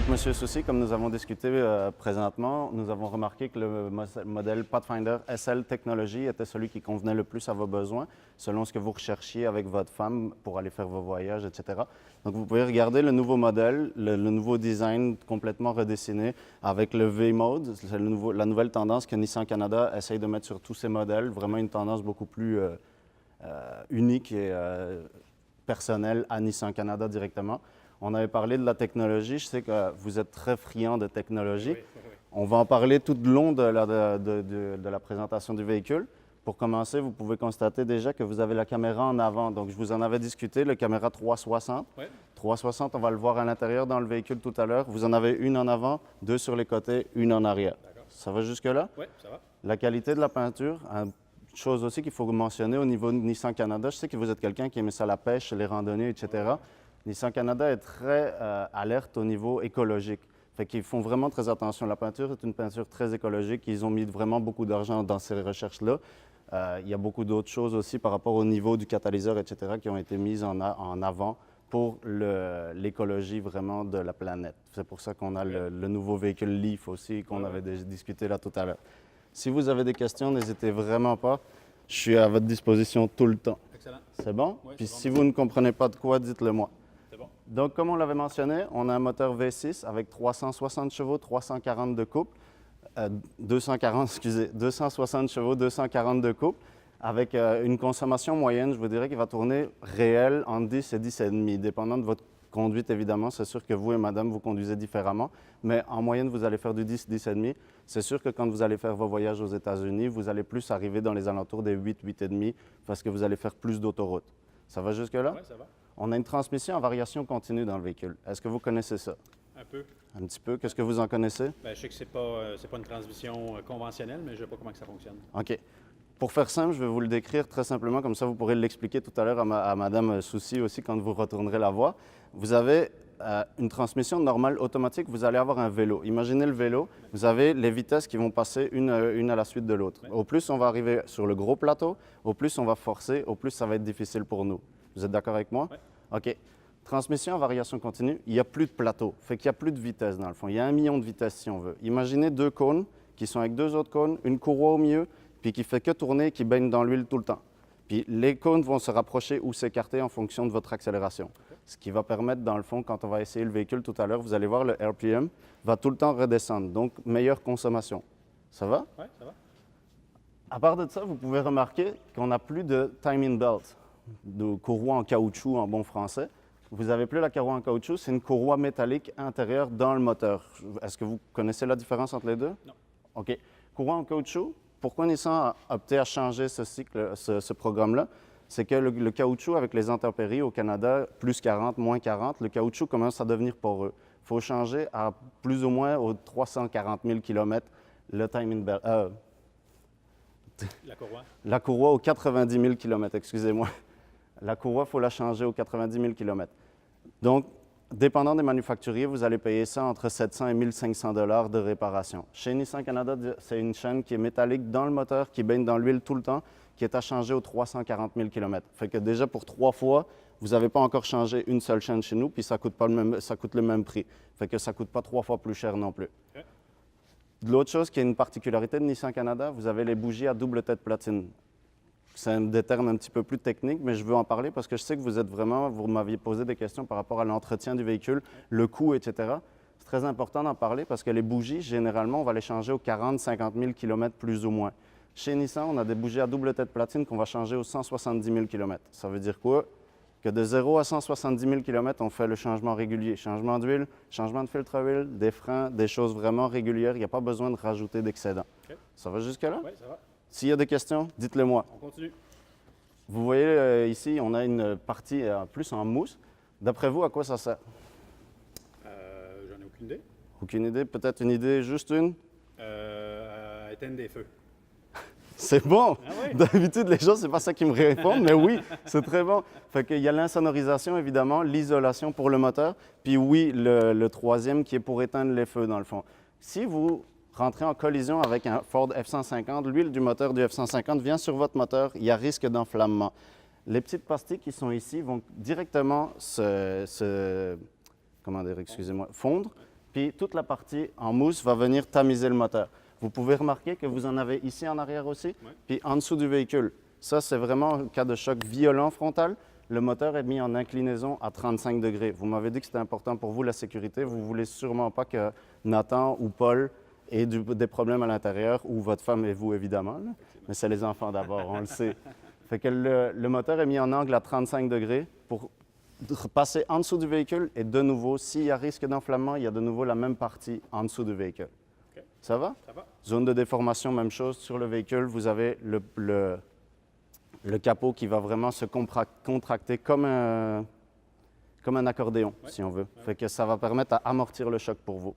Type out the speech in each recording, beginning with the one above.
Donc, Monsieur Soucy, comme nous avons discuté présentement, nous avons remarqué que le modèle Pathfinder SL Technology était celui qui convenait le plus à vos besoins, selon ce que vous recherchiez avec votre femme pour aller faire vos voyages, etc. Donc, vous pouvez regarder le nouveau modèle, le nouveau design complètement redessiné avec le V-Mode. C'est la nouvelle tendance que Nissan Canada essaye de mettre sur tous ses modèles. Vraiment une tendance beaucoup plus unique et personnelle à Nissan Canada directement. On avait parlé de la technologie. Je sais que vous êtes très friand de technologie. Oui. On va en parler tout le long de la présentation du véhicule. Pour commencer, vous pouvez constater déjà que vous avez la caméra en avant. Donc, je vous en avais discuté, la caméra 360. Oui. 360, on va le voir à l'intérieur dans le véhicule tout à l'heure. Vous en avez une en avant, deux sur les côtés, une en arrière. Ça va jusque-là? Oui, ça va. La qualité de la peinture, une chose aussi qu'il faut mentionner au niveau de Nissan Canada. Je sais que vous êtes quelqu'un qui aime ça la pêche, les randonnées, etc. Nissan Canada est très alerte au niveau écologique. Fait qu'ils font vraiment très attention. La peinture est une peinture très écologique. Ils ont mis vraiment beaucoup d'argent dans ces recherches-là. Il y a beaucoup d'autres choses aussi par rapport au niveau du catalyseur, etc., qui ont été mises en avant pour l'écologie vraiment de la planète. C'est pour ça qu'on a le nouveau véhicule Leaf aussi, qu'on avait discuté là tout à l'heure. Si vous avez des questions, n'hésitez vraiment pas. Je suis à votre disposition tout le temps. Excellent. C'est bon? Oui, puis c'est si bon. vous ne comprenez pas de quoi, dites-le moi. C'est bon. Donc, comme on l'avait mentionné, on a un moteur V6 avec 360 chevaux, 340 de couple, 260 chevaux, 240 de couple, avec une consommation moyenne, je vous dirais, qui va tourner réelle entre 10 et 10,5, dépendant de votre conduite, évidemment. C'est sûr que vous et madame, vous conduisez différemment, mais en moyenne, vous allez faire du 10, 10,5. C'est sûr que quand vous allez faire vos voyages aux États-Unis, vous allez plus arriver dans les alentours des 8, 8,5, parce que vous allez faire plus d'autoroute. Ça va jusque-là? Oui, ça va. On a une transmission en variation continue dans le véhicule. Est-ce que vous connaissez ça? Un peu. Un petit peu. Qu'est-ce que vous en connaissez? Bien, je sais que c'est pas une transmission conventionnelle, mais je ne sais pas comment que ça fonctionne. OK. Pour faire simple, je vais vous le décrire très simplement, comme ça vous pourrez l'expliquer tout à l'heure à Madame Soucy aussi quand vous retournerez la voir. Vous avez une transmission normale automatique, vous allez avoir un vélo. Imaginez le vélo, vous avez les vitesses qui vont passer une à la suite de l'autre. Au plus on va arriver sur le gros plateau, au plus on va forcer, au plus ça va être difficile pour nous. Vous êtes d'accord avec moi? Oui. OK. Transmission en variation continue, il n'y a plus de plateau, fait qu'il n'y a plus de vitesse dans le fond. Il y a 1 million de vitesses si on veut. Imaginez deux cônes qui sont avec deux autres cônes, une courroie au milieu, puis qui fait que tourner, qui baigne dans l'huile tout le temps. Puis les cônes vont se rapprocher ou s'écarter en fonction de votre accélération. Ce qui va permettre, dans le fond, quand on va essayer le véhicule tout à l'heure, vous allez voir le RPM va tout le temps redescendre, donc meilleure consommation. Ça va? Oui, ça va. À part de ça, vous pouvez remarquer qu'on n'a plus de timing belt, de courroie en caoutchouc en bon français. Vous n'avez plus la courroie en caoutchouc, c'est une courroie métallique intérieure dans le moteur. Est-ce que vous connaissez la différence entre les deux? Non. OK. Courroie en caoutchouc, pourquoi Nissan a opté à changer ce programme-là? C'est que le caoutchouc, avec les intempéries au Canada, plus 40, moins 40, le caoutchouc commence à devenir poreux. Il faut changer à plus ou moins aux 340 000 km le timing belt. La courroie. La courroie aux 90 000 km, excusez-moi. La courroie, il faut la changer aux 90 000 km. Donc, dépendant des manufacturiers, vous allez payer ça entre 700 et 1 500 $ de réparation. Chez Nissan Canada, c'est une chaîne qui est métallique dans le moteur, qui baigne dans l'huile tout le temps, qui est à changer aux 340 000 km. Fait que déjà, pour 3 fois, vous n'avez pas encore changé une seule chaîne chez nous, puis ça coûte le même prix. Fait que ça ne coûte pas 3 fois plus cher non plus. Okay. L'autre chose qui est une particularité de Nissan Canada, vous avez les bougies à double tête platine. C'est des termes un petit peu plus techniques, mais je veux en parler parce que je sais que vous m'aviez posé des questions par rapport à l'entretien du véhicule, le coût, etc. C'est très important d'en parler parce que les bougies, généralement, on va les changer aux 40-50 000 km plus ou moins. Chez Nissan, on a des bougies à double tête platine qu'on va changer aux 170 000 km. Ça veut dire quoi? Que de 0 à 170 000 km, on fait le changement régulier. Changement d'huile, changement de filtre à huile, des freins, des choses vraiment régulières. Il n'y a pas besoin de rajouter d'excédent. Okay. Ça va jusque-là? Oui, ça va. S'il y a des questions, dites-le moi. On continue. Vous voyez ici, on a une partie plus en mousse. D'après vous, à quoi ça sert? J'en ai aucune idée. Aucune idée? Peut-être une idée, juste une? Éteindre des feux. C'est bon! Ah oui? D'habitude, les gens, c'est pas ça qui me répondent, mais oui, c'est très bon. Fait qu'il y a l'insonorisation, évidemment, l'isolation pour le moteur, puis oui, le troisième qui est pour éteindre les feux, dans le fond. Si vous rentrez en collision avec un Ford F-150, l'huile du moteur du F-150 vient sur votre moteur, il y a risque d'enflammement. Les petites pastilles qui sont ici vont directement fondre, puis toute la partie en mousse va venir tamiser le moteur. Vous pouvez remarquer que vous en avez ici en arrière aussi, puis en dessous du véhicule. Ça, c'est vraiment un cas de choc violent frontal. Le moteur est mis en inclinaison à 35 degrés. Vous m'avez dit que c'était important pour vous, la sécurité. Vous ne voulez sûrement pas que Nathan ou Paul aient des problèmes à l'intérieur, ou votre femme et vous, évidemment. Là. Mais c'est les enfants d'abord, on le sait. Fait que le moteur est mis en angle à 35 degrés pour passer en dessous du véhicule. Et de nouveau, s'il y a risque d'enflammement, il y a de nouveau la même partie en dessous du véhicule. Okay. Ça va? Ça va. Zone de déformation, même chose. Sur le véhicule, vous avez le capot qui va vraiment se contracter comme un accordéon, si on veut. Fait que ça va permettre à amortir le choc pour vous.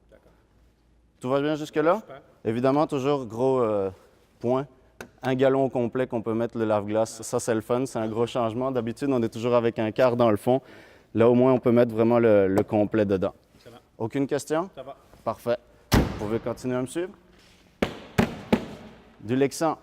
Tout va bien jusque-là? Super. Évidemment, toujours gros point. Un gallon au complet qu'on peut mettre le lave-glace. Ça, c'est le fun. C'est un gros changement. D'habitude, on est toujours avec un quart dans le fond. Là, au moins, on peut mettre vraiment le complet dedans. Excellent. Aucune question? Ça va. Parfait. Vous pouvez continuer à me suivre? Du Lexan.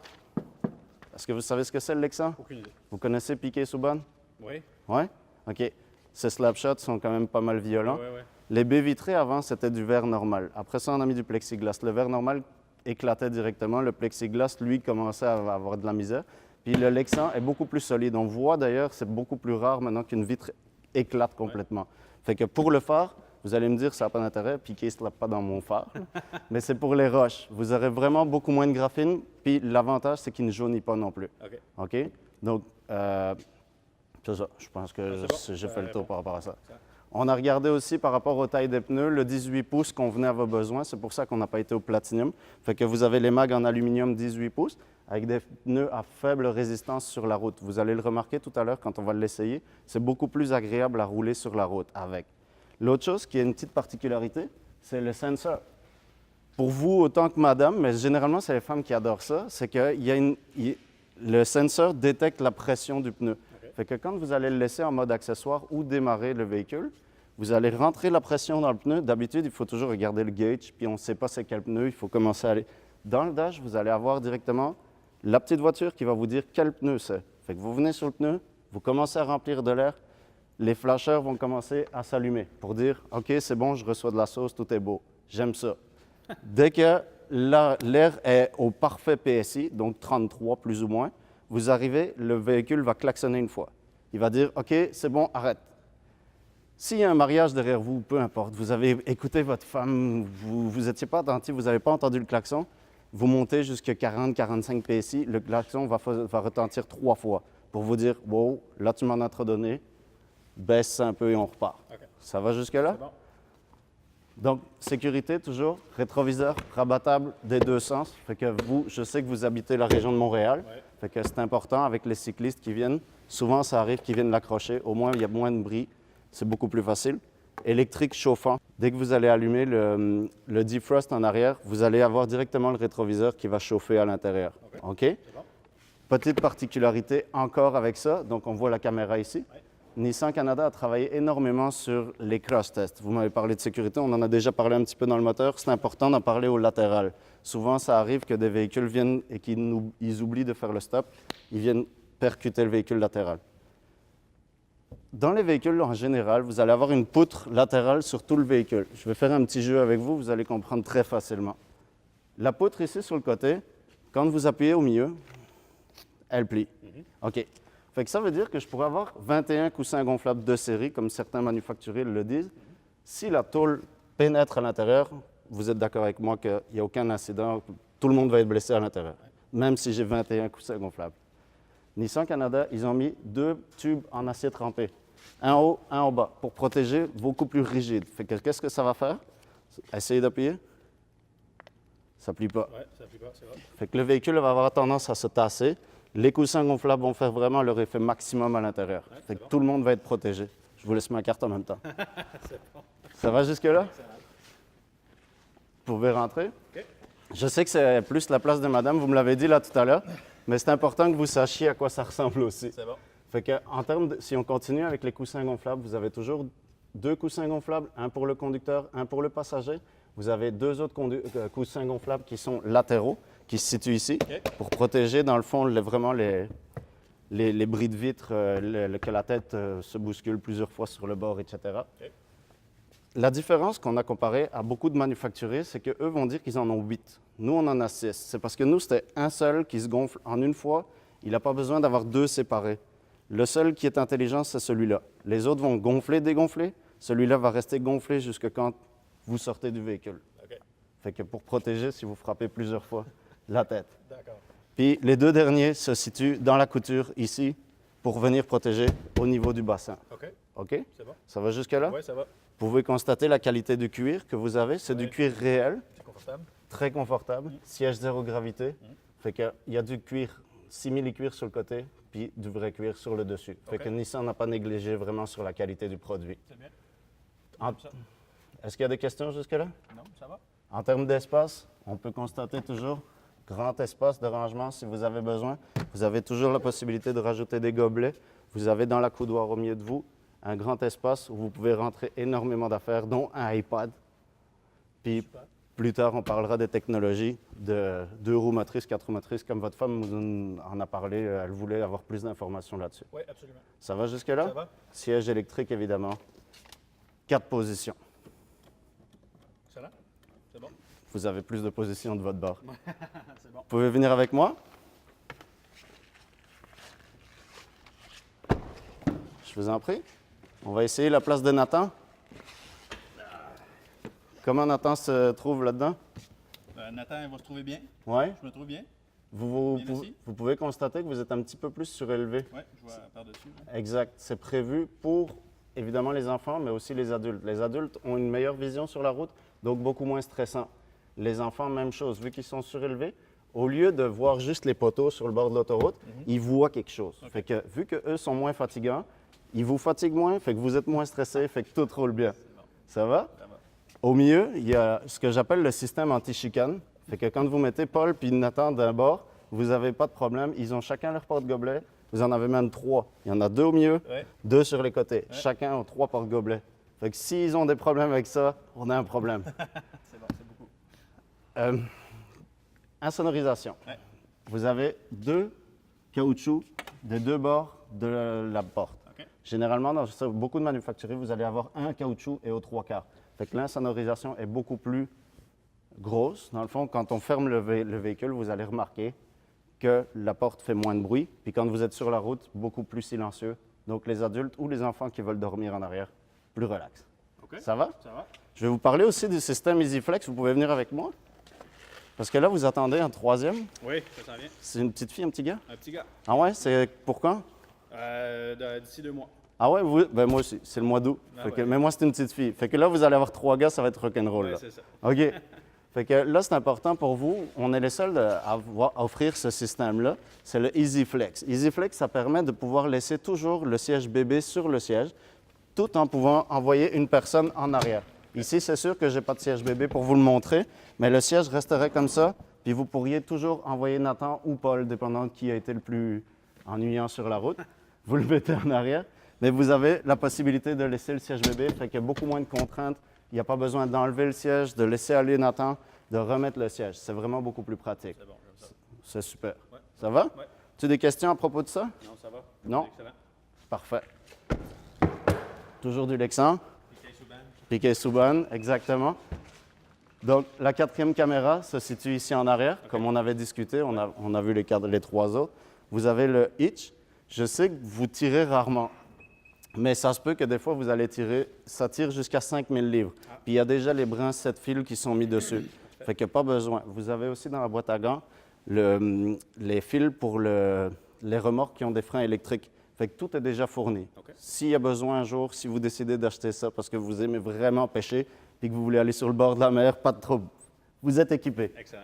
Est-ce que vous savez ce que c'est le Lexan? Aucune idée. Vous connaissez Piqué Souban? Oui. Oui? OK. Ces slapshots sont quand même pas mal violents. Oui. Les baies vitrées, avant, c'était du verre normal. Après ça, on a mis du plexiglas. Le verre normal éclatait directement. Le plexiglas, lui, commençait à avoir de la misère. Puis le Lexan est beaucoup plus solide. On voit d'ailleurs, c'est beaucoup plus rare maintenant qu'une vitre éclate complètement. Fait que pour le phare, vous allez me dire, ça n'a pas d'intérêt, Piqué ne slappe pas dans mon phare. Mais c'est pour les roches. Vous aurez vraiment beaucoup moins de graphine. Puis l'avantage, c'est qu'il ne jaunit pas non plus. OK. OK? Donc, c'est ça. Je pense que C'est bon. j'ai fait le tour par rapport à ça. On a regardé aussi par rapport aux tailles des pneus, le 18 pouces convenait à vos besoins. C'est pour ça qu'on n'a pas été au platinium. Fait que vous avez les mags en aluminium 18 pouces avec des pneus à faible résistance sur la route. Vous allez le remarquer tout à l'heure quand on va l'essayer. C'est beaucoup plus agréable à rouler sur la route avec. L'autre chose qui est une petite particularité, c'est le sensor. Pour vous autant que madame, mais généralement c'est les femmes qui adorent ça, c'est que le sensor détecte la pression du pneu. Fait que quand vous allez le laisser en mode accessoire ou démarrer le véhicule, vous allez rentrer la pression dans le pneu. D'habitude, il faut toujours regarder le gauge, puis on ne sait pas c'est quel pneu, il faut commencer à aller. Dans le dash, vous allez avoir directement la petite voiture qui va vous dire quel pneu c'est. Fait que vous venez sur le pneu, vous commencez à remplir de l'air, les flashers vont commencer à s'allumer pour dire « OK, c'est bon, je reçois de la sauce, tout est beau, j'aime ça ». Dès que l'air est au parfait PSI, donc 33 plus ou moins, vous arrivez, le véhicule va klaxonner une fois. Il va dire « OK, c'est bon, arrête ». S'il y a un mariage derrière vous, peu importe, vous avez écouté votre femme, vous n'étiez pas attentif, vous n'avez pas entendu le klaxon, vous montez jusqu'à 40-45 PSI, le klaxon va retentir 3 fois pour vous dire « Wow, là tu m'en as trop donné, baisse un peu et on repart ». Okay. Ça va jusque-là? C'est bon. Donc, sécurité, toujours, rétroviseur rabattable des deux sens. Fait que vous, je sais que vous habitez la région de Montréal. Ouais. Fait que c'est important avec les cyclistes qui viennent. Souvent, ça arrive qu'ils viennent l'accrocher. Au moins, il y a moins de bris. C'est beaucoup plus facile. Électrique chauffant. Dès que vous allez allumer le defrost en arrière, vous allez avoir directement le rétroviseur qui va chauffer à l'intérieur. OK? C'est bon. Petite particularité encore avec ça. Donc, on voit la caméra ici. Ouais. Nissan Canada a travaillé énormément sur les crash tests. Vous m'avez parlé de sécurité, on en a déjà parlé un petit peu dans le moteur. C'est important d'en parler au latéral. Souvent, ça arrive que des véhicules viennent et qu'ils oublient de faire le stop. Ils viennent percuter le véhicule latéral. Dans les véhicules, en général, vous allez avoir une poutre latérale sur tout le véhicule. Je vais faire un petit jeu avec vous, vous allez comprendre très facilement. La poutre ici sur le côté, quand vous appuyez au milieu, elle plie. OK. Fait que ça veut dire que je pourrais avoir 21 coussins gonflables de série, comme certains manufacturiers le disent. Si la tôle pénètre à l'intérieur, vous êtes d'accord avec moi qu'il n'y a aucun incident, tout le monde va être blessé à l'intérieur, même si j'ai 21 coussins gonflables. Nissan Canada, ils ont mis 2 tubes en acier trempé, un en haut, un en bas, pour protéger beaucoup plus rigide. Fait que qu'est-ce que ça va faire? Essayez d'appuyer. Ça ne plie pas. Oui, ça ne plie pas, c'est vrai. Fait que le véhicule va avoir tendance à se tasser. Les coussins gonflables vont faire vraiment leur effet maximum à l'intérieur. Ouais, Fait que bon. tout le monde va être protégé. Je vous laisse ma carte en même temps. C'est bon. Ça va jusque-là? Excellent. Vous pouvez rentrer. OK. Je sais que c'est plus la place de madame, vous me l'avez dit là tout à l'heure, mais c'est important que vous sachiez à quoi ça ressemble aussi. C'est bon. Fait que, en termes de, si on continue avec les coussins gonflables, vous avez toujours 2 coussins gonflables, un pour le conducteur, un pour le passager. Vous avez 2 autres coussins gonflables qui sont latéraux, qui se situent ici, OK. pour protéger, dans le fond, vraiment les bris de vitre, que la tête se bouscule plusieurs fois sur le bord, etc. OK. La différence qu'on a comparée à beaucoup de manufacturiers, c'est qu'eux vont dire qu'ils en ont 8. Nous, on en a 6. C'est parce que nous, c'était un seul qui se gonfle en une fois. Il n'a pas besoin d'avoir 2 séparés. Le seul qui est intelligent, c'est celui-là. Les autres vont gonfler, dégonfler. Celui-là va rester gonflé jusqu'à quand vous sortez du véhicule. OK. Fait que pour protéger, si vous frappez plusieurs fois la tête. D'accord. Puis les 2 derniers se situent dans la couture, ici, pour venir protéger au niveau du bassin. OK. OK? C'est bon? Ça va jusque-là? Oui, ça va. Vous pouvez constater la qualité du cuir que vous avez. C'est du cuir réel, C'est confortable? très confortable. Siège zéro gravité. Fait qu'il y a du cuir, simili-cuir sur le côté, puis du vrai cuir sur le dessus. Fait OK. que Nissan n'a pas négligé vraiment sur la qualité du produit. C'est bien. En- Ça? Est-ce qu'il y a des questions jusque-là? Non, ça va? En termes d'espace, on peut constater toujours grand espace de rangement si vous avez besoin. Vous avez toujours la possibilité de rajouter des gobelets. Vous avez dans la coudoir au milieu de vous un grand espace où vous pouvez rentrer énormément d'affaires, dont un iPad. Puis Super. plus tard, on parlera des technologies de 2 roues motrices, 4 roues motrices, comme votre femme nous en a parlé. Elle voulait avoir plus d'informations là-dessus. Oui, absolument. Ça va jusque-là? Ça va? Siège électrique, évidemment. 4 positions. Excellent. C'est bon? Vous avez plus de positions de votre bord. C'est bon. Vous pouvez venir avec moi? Je vous en prie. On va essayer la place de Nathan. Comment Nathan se trouve là-dedans? Nathan, il va se trouver bien. Oui. Je me trouve bien. Vous Bien assis. vous pouvez constater que vous êtes un petit peu plus surélevé. Oui, je vois par-dessus. Là. Exact. C'est prévu pour, évidemment, les enfants, mais aussi les adultes. Les adultes ont une meilleure vision sur la route, donc beaucoup moins stressant. Les enfants, même chose. Vu qu'ils sont surélevés, au lieu de voir juste les poteaux sur le bord de l'autoroute, ils voient quelque chose. Fait que, vu qu'eux sont moins fatigants, ils vous fatiguent moins, fait que vous êtes moins stressé, fait que tout roule bien. Ça va? Ça va. Au milieu, il y a ce que j'appelle le système anti-chicane. Fait que quand vous mettez Paul puis Nathan d'un bord, vous n'avez pas de problème. Ils ont chacun leur porte-gobelet. Vous en avez même 3. Il y en a 2 au milieu, Ouais. 2 sur les côtés. Chacun a 3 porte-gobelets. Fait que s'ils ont des problèmes avec ça, on a un problème. C'est bon, c'est beaucoup. Insonorisation. Ouais. Vous avez 2 caoutchoucs des 2 bords de la porte. OK. Généralement, dans beaucoup de manufacturiers, vous allez avoir un caoutchouc et aux 3/4. Fait que l'insonorisation est beaucoup plus grosse. Dans le fond, quand on ferme le véhicule, vous allez remarquer que la porte fait moins de bruit. Puis quand vous êtes sur la route, beaucoup plus silencieux. Donc les adultes ou les enfants qui veulent dormir en arrière, plus relax. OK. Ça va? Ça va? Je vais vous parler aussi du système EasyFlex. Vous pouvez venir avec moi. Parce que là, vous attendez un 3e. Oui, ça s'en vient. C'est une petite fille, un petit gars? Un petit gars. Ah ouais? C'est pour quand? D'ici 2 mois. Ah ouais? Ben moi aussi. C'est le mois d'août. Ah Fait que- ouais. mais moi, c'est une petite fille. Fait que là, vous allez avoir 3 gars, ça va être rock'n'roll. Oui, là. c'est ça. OK. Fait que là, c'est important pour vous. On est les seuls à offrir ce système-là. C'est le EasyFlex. EasyFlex, ça permet de pouvoir laisser toujours le siège bébé sur le siège, tout en pouvant envoyer une personne en arrière. Ici, c'est sûr que je n'ai pas de siège bébé pour vous le montrer, mais le siège resterait comme ça, puis vous pourriez toujours envoyer Nathan ou Paul, dépendant de qui a été le plus ennuyant sur la route. Vous le mettez en arrière, mais vous avez la possibilité de laisser le siège bébé, fait qu'il y a beaucoup moins de contraintes. Il n'y a pas besoin d'enlever le siège, de laisser aller Nathan, de remettre le siège. C'est vraiment beaucoup plus pratique. C'est bon, j'aime ça. C'est super. Ouais. Ça va? Ouais. Tu as des questions à propos de ça? Non, ça va? Non? Excellent. Parfait. Toujours du Lexan. Piquet Souban. Piquet Souban, exactement. Donc, la 4e caméra se situe ici en arrière. Comme on avait discuté, on a vu les 3 autres. Vous avez le hitch. Je sais que vous tirez rarement, mais ça se peut que des fois, vous allez tirer, ça tire jusqu'à 5000 livres. Puis il y a déjà les brins 7 fils qui sont mis dessus. Fait que pas besoin. Vous avez aussi dans la boîte à gants les fils pour les remorques qui ont des freins électriques. Fait que tout est déjà fourni. OK. S'il y a besoin un jour, si vous décidez d'acheter ça parce que vous aimez vraiment pêcher et que vous voulez aller sur le bord de la mer, pas de trouble. Vous êtes équipé. Excellent.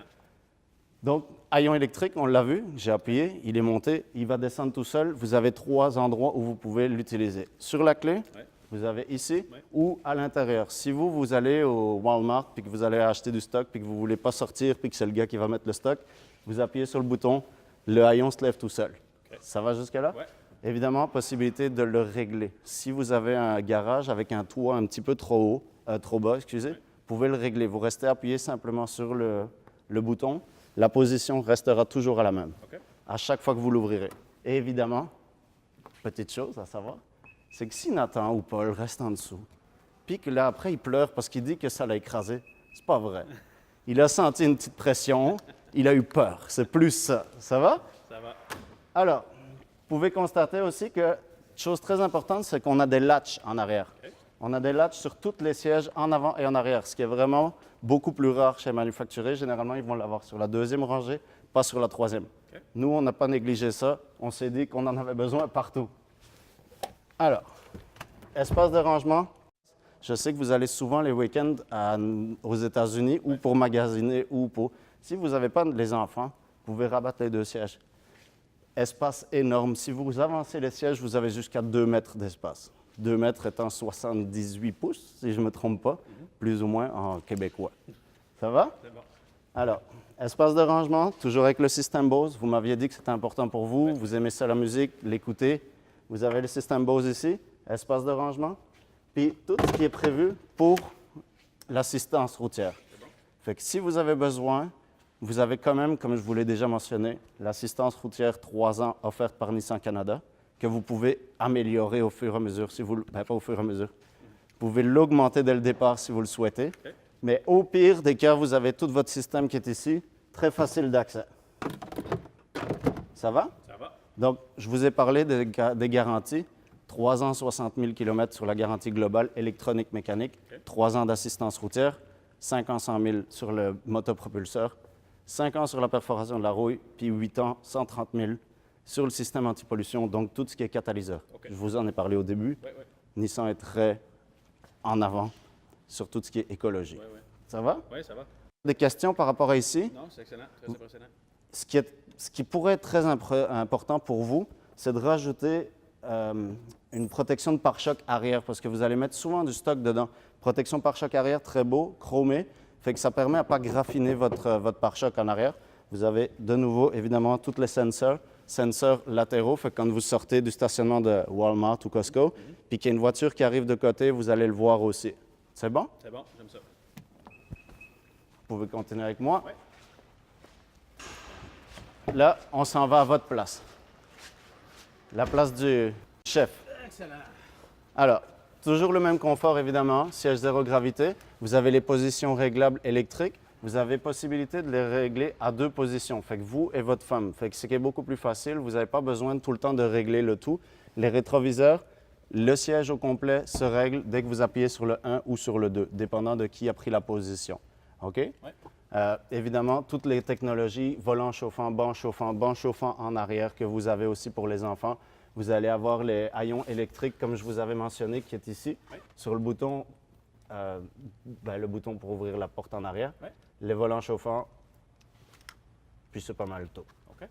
Donc, haillon électrique, on l'a vu, j'ai appuyé, il est monté, il va descendre tout seul. Vous avez 3 endroits où vous pouvez l'utiliser. Sur la clé, Ouais. vous avez ici Ouais. ou à l'intérieur. Si vous allez au Walmart puis que vous allez acheter du stock puis que vous ne voulez pas sortir puis que c'est le gars qui va mettre le stock, vous appuyez sur le bouton, le haillon se lève tout seul. OK. Ça va jusque-là? Ouais. Évidemment, possibilité de le régler. Si vous avez un garage avec un toit un petit peu trop bas, excusez, vous pouvez le régler. Vous restez appuyé simplement sur le bouton. La position restera toujours à la même, OK. à chaque fois que vous l'ouvrirez. Et évidemment, petite chose à savoir, c'est que si Nathan ou Paul restent en dessous, puis que là, après, il pleure parce qu'il dit que ça l'a écrasé. C'est pas vrai. Il a senti une petite pression, il a eu peur. C'est plus ça. Ça va? Ça va. Alors, vous pouvez constater aussi que, chose très importante, c'est qu'on a des latches en arrière. OK. On a des latches sur tous les sièges en avant et en arrière, ce qui est vraiment beaucoup plus rare chez les manufacturiers. Généralement, ils vont l'avoir sur la deuxième rangée, pas sur la troisième. OK. Nous, on n'a pas négligé ça. On s'est dit qu'on en avait besoin partout. Alors, espace de rangement. Je sais que vous allez souvent les week-ends aux États-Unis ou pour magasiner ou pour... Si vous n'avez pas les enfants, vous pouvez rabattre les deux sièges. Espace énorme. Si vous avancez les sièges, vous avez jusqu'à 2 mètres d'espace. 2 mètres étant 78 pouces, si je ne me trompe pas, plus ou moins en québécois. Ça va? C'est bon. Alors, espace de rangement, toujours avec le système Bose. Vous m'aviez dit que c'était important pour vous. Vous aimez ça, la musique, l'écouter. Vous avez le système Bose ici, espace de rangement. Puis tout ce qui est prévu pour l'assistance routière. Fait que si vous avez besoin, vous avez quand même, comme je vous l'ai déjà mentionné, l'assistance routière 3 ans offerte par Nissan Canada, que vous pouvez améliorer au fur et à mesure, si vous, pas au fur et à mesure. Vous pouvez l'augmenter dès le départ si vous le souhaitez. OK. Mais au pire des cas, vous avez tout votre système qui est ici, très facile d'accès. Ça va? Ça va. Donc, je vous ai parlé des garanties. 3 ans, 60 000 km sur la garantie globale électronique mécanique, OK. 3 ans d'assistance routière, 5 ans, 100 000 sur le motopropulseur, 5 ans sur la perforation de la rouille, puis 8 ans, 130 000 sur le système antipollution, donc tout ce qui est catalyseur. OK. Je vous en ai parlé au début. Oui, oui. Nissan est très en avant sur tout ce qui est écologie. Oui, oui. Ça va? Oui, ça va. Des questions par rapport à ici? Non, c'est excellent. Très impressionnant. Ce qui pourrait être très important pour vous, c'est de rajouter une protection de pare-choc arrière parce que vous allez mettre souvent du stock dedans. Protection pare-choc arrière, très beau, chromé, fait que ça permet à ne pas graffiner votre pare-choc en arrière. Vous avez de nouveau, évidemment, tous les sensors latéraux, fait que quand vous sortez du stationnement de Walmart ou Costco, puis qu'il y a une voiture qui arrive de côté, vous allez le voir aussi. C'est bon? C'est bon, j'aime ça. Vous pouvez continuer avec moi. Oui. Là, on s'en va à votre place. La place du chef. Excellent. Alors, toujours le même confort, évidemment. Siège zéro gravité. Vous avez les positions réglables électriques. Vous avez possibilité de les régler à 2 positions. Fait que vous et votre femme. Fait que ce qui est beaucoup plus facile, vous n'avez pas besoin de tout le temps de régler le tout. Les rétroviseurs, le siège au complet se règle dès que vous appuyez sur le 1 ou sur le 2, dépendant de qui a pris la position. OK? Oui. Évidemment, toutes les technologies, volant chauffant, banc chauffant en arrière que vous avez aussi pour les enfants. Vous allez avoir les haillons électriques, comme je vous avais mentionné, qui est ici. Oui. Sur le bouton, le bouton pour ouvrir la porte en arrière. Oui. Les volants chauffants, puis c'est pas mal tout. OK.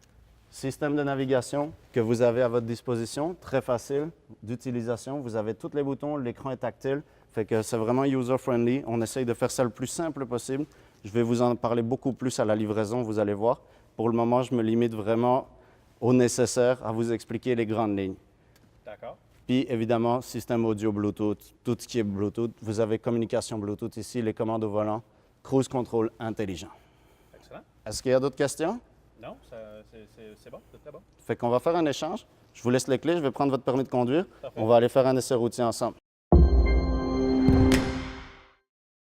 Système de navigation que vous avez à votre disposition, très facile d'utilisation. Vous avez tous les boutons, l'écran est tactile, fait que c'est vraiment user-friendly. On essaye de faire ça le plus simple possible. Je vais vous en parler beaucoup plus à la livraison, vous allez voir. Pour le moment, je me limite vraiment au nécessaire à vous expliquer les grandes lignes. D'accord. Puis évidemment, système audio Bluetooth, tout ce qui est Bluetooth. Vous avez communication Bluetooth ici, les commandes au volant, cruise control intelligent. Excellent. Est-ce qu'il y a d'autres questions? Non, c'est bon, c'est très bon. Fait qu'on va faire un échange. Je vous laisse les clés, je vais prendre votre permis de conduire. Parfait. On va aller faire un essai routier ensemble.